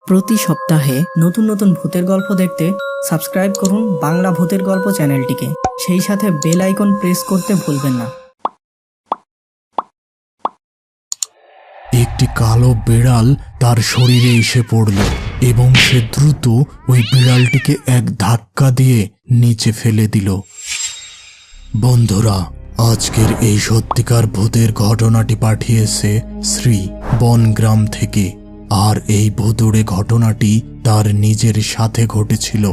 প্রতি সপ্তাহে নতুন নতুন ভূতের গল্প দেখতে সাবস্ক্রাইব করুন বাংলা ভূতের গল্প চ্যানেলটিকে। সেই সাথে বেল আইকন প্রেস করতে ভুলবেন না। একটি কালো বিড়াল তার শরীরে এসে পড়ল এবং সে দ্রুত ওই বিড়ালটিকে এক ধাক্কা দিয়ে নিচে ফেলে দিল। বন্ধুরা, আজকের এই সত্যিকার ভূতের ঘটনাটি পাঠিয়েছে শ্রী বনগ্রাম থেকে। আর এই ভুতুড়ে ঘটনাটি তার নিজের সাথে ঘটেছিল।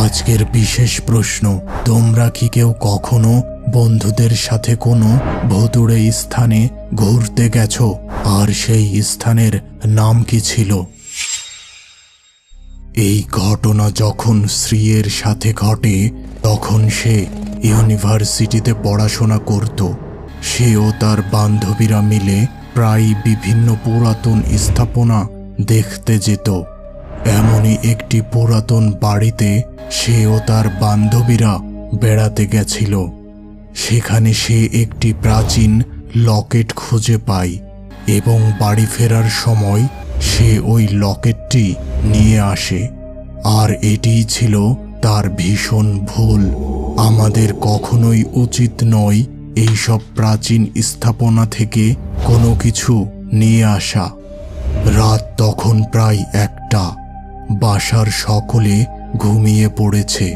আজকের বিশেষ প্রশ্ন, তোমরা কি কেউ কখনো বন্ধুদের সাথে কোনো ভুতুড়ে স্থানে ঘুরতে গেছো? আর সেই স্থানের নাম কি ছিল? এই ঘটনা যখন শ্রীয়ের সাথে ঘটে তখন সে ইউনিভার্সিটিতে পড়াশোনা করত। সে ও তার বান্ধবীরা মিলে প্রায় বিভিন্ন পুরাতন স্থাপনা দেখতে যেত। এমনই একটি পুরাতন বাড়িতে সে ও তার বান্ধবীরা বেড়াতে গেছিল। সেখানে সে একটি প্রাচীন লকেট খুঁজে পায় এবং বাড়ি ফেরার সময় সে ওই লকেটটি নিয়ে আসে। আর এটিই ছিল তার ভীষণ ভুল। আমাদের কখনোই উচিত নয় এইসব প্রাচীন স্থাপনা থেকে কোনো কিছু নিয়ে আসা। রাত তখন প্রায় 1টা। বাসার সকলে ঘুমিয়ে পড়েছে,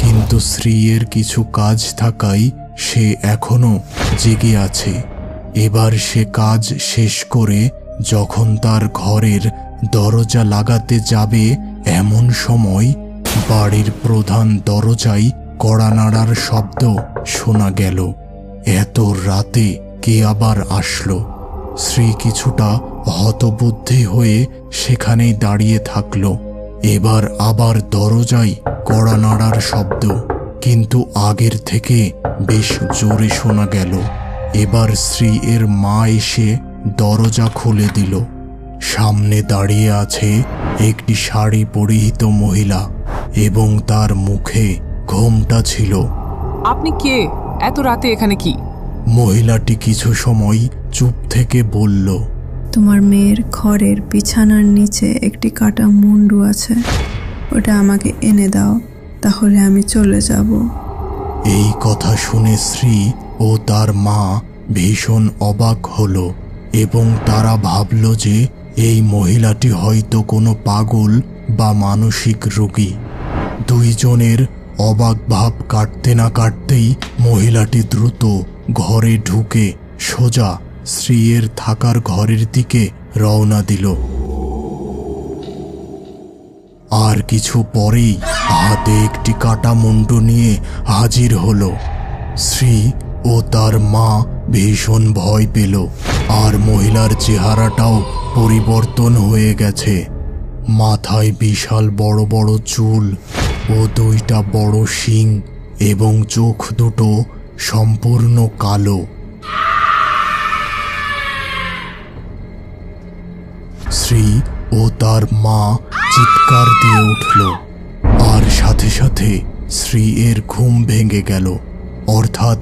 কিন্তু শ্রীয়ের কিছু কাজ থাকায় সে এখনো জেগে আছে। এবার সে কাজ শেষ করে যখন তার ঘরের দরজা লাগাতে যাবে এমন সময় বাড়ির প্রধান দরজায় কড়া নাড়ার শব্দ শোনা গেল। এত রাতে কে আবার আসলো? শ্রী কিছুটা হতবুদ্ধি হয়ে সেখানেই দাঁড়িয়ে থাকলো। এবার আবার দরজায় কড়া নাড়ার শব্দ, কিন্তু আগের থেকে বেশ জোরে শোনা গেল। এবার শ্রী এর মা এসে দরজা খুলে দিল। সামনে দাঁড়িয়ে আছে একটি শাড়ি পরিহিত মহিলা এবং তার মুখে ঘোমটা ছিল। আপনি কে? এত রাতে এখানে কি? মহিলাটি কিছু সময় চুপ থেকে বলল, তোমার মেয়ের ঘরের বিছানার নিচে একটি কাটা মুন্ডু আছে, ওটা আমাকে এনে দাও, তাহলে আমি চলে যাব। এই কথা শুনে শ্রী ও তার মা ভীষণ অবাক হলো এবং তারা ভাবল যে এই মহিলাটি হয়তো কোনো পাগল বা মানসিক রোগী। দুইজনের অবাক ভাব কাটতে না কাটতেই মহিলাটি দ্রুত ঘরে ঢুকে সোজা শ্রীয়ের থাকার ঘরের দিকে রওনা দিল। আর কিছু পরেই হাতে একটি কাটা মুন্ডু নিয়ে হাজির হলো। শ্রী ও তার মা ভীষণ ভয় পেল, আর মহিলার চেহারাটাও পরিবর্তন হয়ে গেছে। মাথায় বিশাল বড় বড় চুল ও 2টা বড় শিং এবং চোখ দুটো সম্পূর্ণ কালো। শ্রী ও তার মা চিৎকার দিয়ে উঠল, আর সাথে সাথে শ্রী এর ঘুম ভেঙে গেল। অর্থাৎ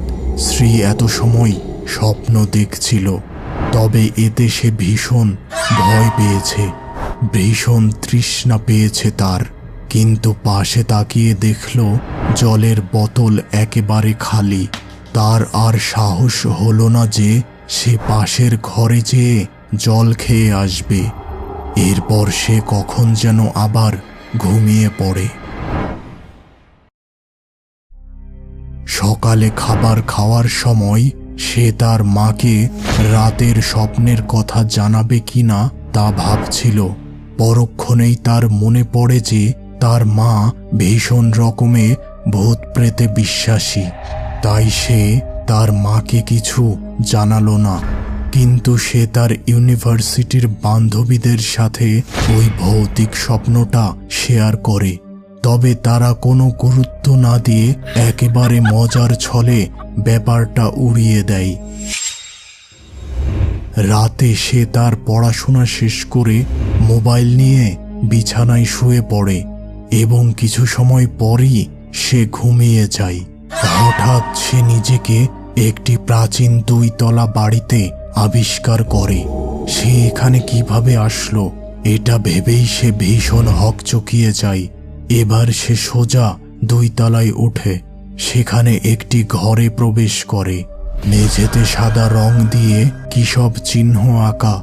শ্রী এত সময় স্বপ্ন দেখছিল, তবে এতে সে ভীষণ ভয় পেয়েছে, ভীষণ তৃষ্ণা পেয়েছে তার। কিন্তু পাশে তাকিয়ে দেখল জলের বোতল একেবারে খালি। তার আর সাহস হলো না যে সে পাশের ঘরে যেয়ে জল খেয়ে আসবে। এরপর সে কখন যেন আবার ঘুমিয়ে পড়ে। সকালে খাবার খাওয়ার সময় সে তার মাকে রাতের স্বপ্নের কথা জানাবে কিনা তা ভাবছিল। পরক্ষণেই তার মনে পড়ে যে তার মা ভীষণ রকমে ভূত প্রেতে বিশ্বাসী, তাই সে তার মাকে কিছু জানালো না। কিন্তু সে তার ইউনিভার্সিটির বান্ধবীদের সাথে ওই ভৌতিক স্বপ্নটা শেয়ার করে। তবে তারা কোনো গুরুত্ব না দিয়ে একেবারে মজার ছলে ব্যাপারটা উড়িয়ে দেয়। রাতে সে তার পড়াশোনা শেষ করে মোবাইল নিয়ে বিছানায় শুয়ে পড়ে এবং কিছু সময় পরই সে ঘুমিয়ে যায়। হঠাৎ সে নিজেকে একটি প্রাচীন 2 তলা বাড়িতে আবিষ্কার করে। সে এখানে কিভাবে আসলো এটা ভেবেই সে ভীষণ হকচকিয়ে যায়। এবার সে সোজা 2 তলায় ওঠে। সেখানে একটি ঘরে প্রবেশ করে। মেঝেতে সাদা রং দিয়ে কি সব চিহ্ন আঁকা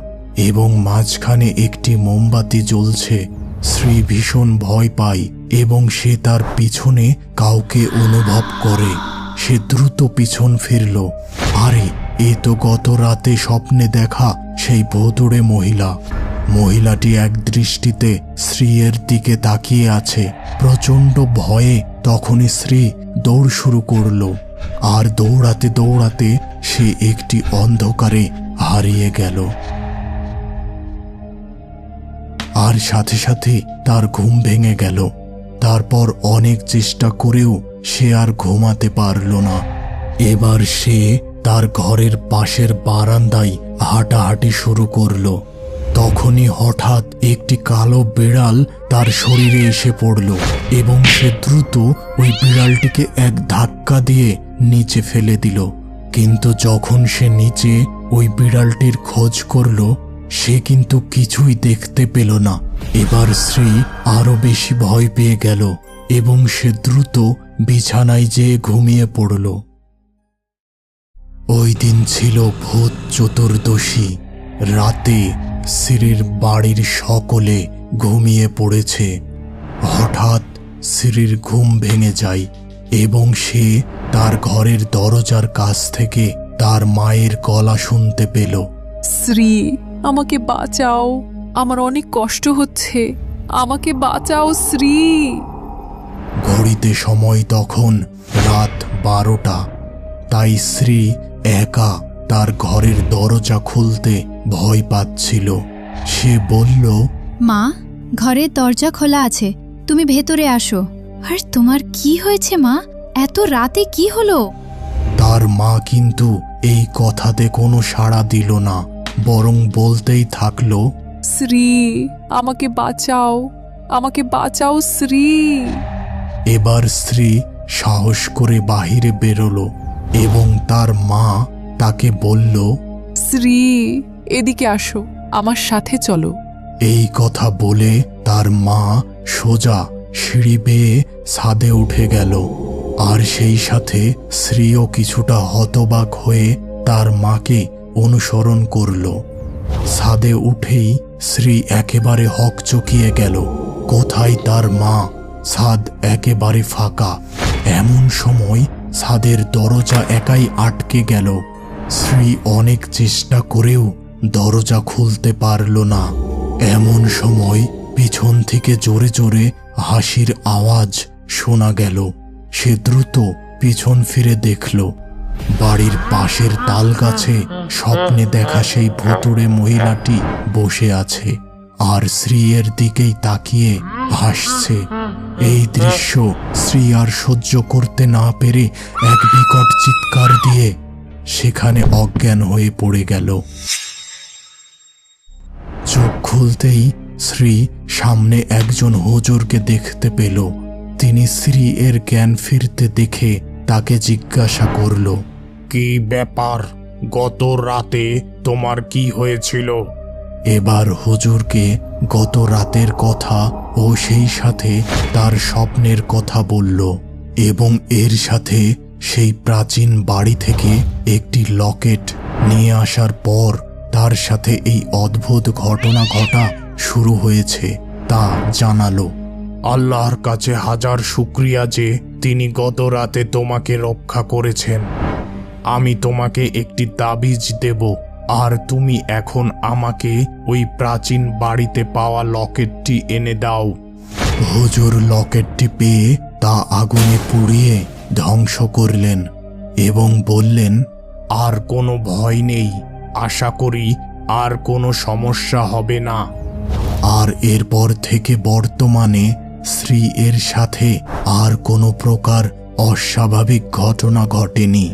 এবং মাঝখানে একটি মোমবাতি জ্বলছে। শ্রী ভীষণ ভয় পায় এবং সে তার পিছনে কাউকে অনুভব করে। সে দ্রুত পিছন ফিরল। আরে, এ তো গত রাতে স্বপ্নে দেখা সেই ভুতুড়ে মহিলা। মহিলাটি এক দৃষ্টিতে শ্রীয়ের দিকে তাকিয়ে আছে। প্রচণ্ড ভয়ে তখনই শ্রী দৌড় শুরু করল। আর দৌড়াতে দৌড়াতে সে একটি অন্ধকারে হারিয়ে গেল। আর সাথে সাথে তার ঘুম ভেঙে গেল। তারপর অনেক চেষ্টা করেও সে আর ঘুমাতে পারল না। এবার সে তার ঘরের পাশের বারান্দায় হাঁটাহাঁটি শুরু করলো। তখনই হঠাৎ একটি কালো বিড়াল তার শরীরে এসে পড়ল এবং সে দ্রুত ওই বিড়ালটিকে এক ধাক্কা দিয়ে নিচে ফেলে দিল। কিন্তু যখন সে নিচে ওই বিড়ালটির খোঁজ করল, সে কিন্তু কিছুই দেখতে পেল না। এবার শ্রী আরো বেশি ভয় পেয়ে গেল এবং সে দ্রুত বিছানায় যেয়ে ঘুমিয়ে পড়ল। ওই দিন ছিল ভূত চতুর্দশী। রাতে শ্রীর বাড়ির সকলে ঘুমিয়ে পড়েছে। হঠাৎ শ্রীর ঘুম ভেঙে যায় এবং সে তার ঘরের দরজার কাছ থেকে তার মায়ের গলা শুনতে পেল। শ্রী, আমাকে বাঁচাও, আমার অনেক কষ্ট হচ্ছে, আমাকে বাঁচাও শ্রী। ঘড়িতে সময় তখন রাত 12টা। তাই শ্রী একা তার ঘরের দরজা খুলতে ভয় পাচ্ছিল। সে বলল, মা, ঘরের দরজা খোলা আছে, তুমি ভেতরে আসো। আর তোমার কি হয়েছে মা? এত রাতে কি হলো? তার মা কিন্তু এই কথাতে কোনো সাড়া দিল না, বরং বলতেই থাকলো, শ্রী, আমাকে বাঁচাও, আমাকে বাঁচাও শ্রী। এবার স্ত্রী সাহস করে বাহিরে বেরোলো এবং তার মা তাকে বলল, শ্রী, এদিকে আসো, আমার সাথে চলো। এই কথা বলে তার মা সোজা সিঁড়ি বেয়ে ছাদে উঠে গেল। আর সেই সাথে শ্রীও কিছুটা হতবাক হয়ে তার মাকে অনুসরণ করল। ছাদে উঠেই শ্রী একেবারে হকচকিয়ে গেল। কোথায় তার মা? ছাদ একেবারে ফাঁকা। এমন সময় ছাদের দরজা একাই আটকে গেল। শ্রী অনেক চেষ্টা করেও দরজা খুলতে পারল না। এমন সময় পিছন থেকে জোরে জোরে হাসির আওয়াজ শোনা গেল। সে দ্রুত পিছন ফিরে দেখল বাড়ির পাশের তাল গাছে স্বপ্নে দেখা সেই ভুতুড়ে মহিলাটি বসে আছে আর শ্রীয়ের দিকেই তাকিয়ে হাসছে। এই দৃশ্য শ্রী আর সহ্য করতে না পেরে এক বিকট চিৎকার দিয়ে সেখানে অজ্ঞান হয়ে পড়ে গেল। চোখ খুলতেই শ্রী সামনে একজন হুজুরকে দেখতে পেল। তিনি শ্রী এর জ্ঞান ফিরতে দেখে তাকে জিজ্ঞাসা করল, কি ব্যাপার? গত রাতে তোমার কি হয়েছিল? এবার হুজুরকে গত রাতের কথা ও সেই সাথে তার স্বপ্নের কথা বলল এবং এর সাথে সেই প্রাচীন বাড়ি থেকে একটি লকেট নিয়ে আসার পর তার সাথে এই অদ্ভুত ঘটনা ঘটা শুরু হয়েছে তা জানালো। আল্লাহর কাছে হাজার শুকরিয়া যে তিনি গত রাতে তোমাকে রক্ষা করেছেন। আমি তোমাকে একটি তাবিজ দেব আর তুমি এখন আমাকে ওই প্রাচীন বাড়িতে পাওয়া লকেটটি এনে দাও। হুজুর লকেটটি পেয়ে তা আগুনে পুড়িয়ে ধ্বংস করলেন এবং বললেন, আর কোনো ভয় নেই, আশা করি আর কোনো সমস্যা হবে না। আর এরপর থেকে বর্তমানে শ্রী এর সাথে আর কোনো প্রকার অস্বাভাবিক ঘটনা ঘটেনি।